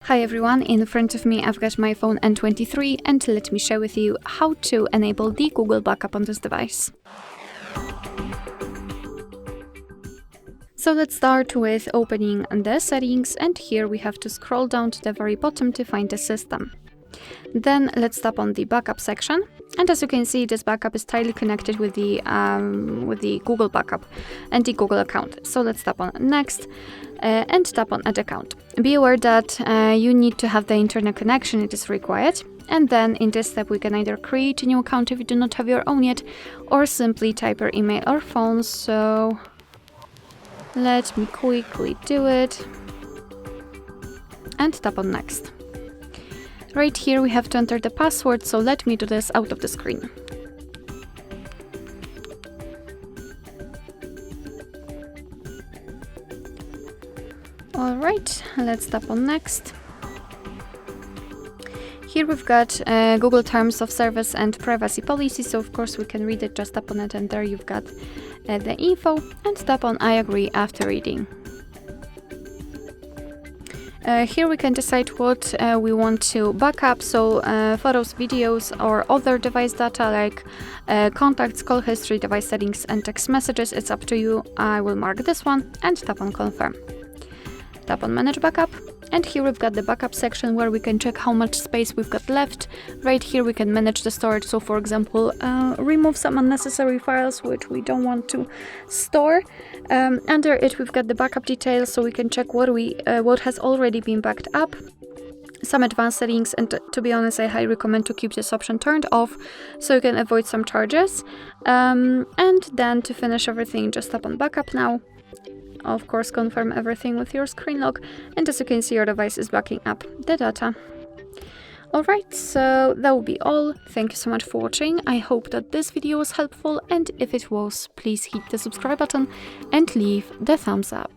Hi everyone, in front of me I've got my phone N23 and let me share with you how to enable the Google backup on this device. So let's start with opening the settings, and here we have to scroll down to the very bottom to find the system. Then let's tap on the backup section, and as you can see, this backup is tightly connected with the Google backup and the Google account. So let's tap on next and tap on add account. Be aware that you need to have the internet connection, it is required. And then in this step we can either create a new account if you do not have your own yet, or simply type your email or phone. So let me quickly do it and tap on next. Right here we have to enter the password, so let me do this out of the screen. Alright, let's tap on next. Here we've got Google Terms of Service and Privacy Policy, so of course we can read it, just tap on it, and there you've got the info, and tap on I agree after reading. Here we can decide what we want to backup, so photos, videos, or other device data like contacts, call history, device settings, and text messages. It's up to you. I will mark this one and tap on confirm. Tap on manage backup, and here we've got the backup section where we can check how much space we've got left. Right here we can manage the storage, so for example remove some unnecessary files which we don't want to store. Under it we've got the backup details, so we can check what has already been backed up, some advanced settings, and to be honest I highly recommend to keep this option turned off so you can avoid some charges. And then to finish everything, just tap on backup now. Of course, confirm everything with your screen lock, and as you can see, your device is backing up the data. Alright, so that will be all. Thank you so much for watching. I hope that this video was helpful, and if it was, please hit the subscribe button and leave the thumbs up.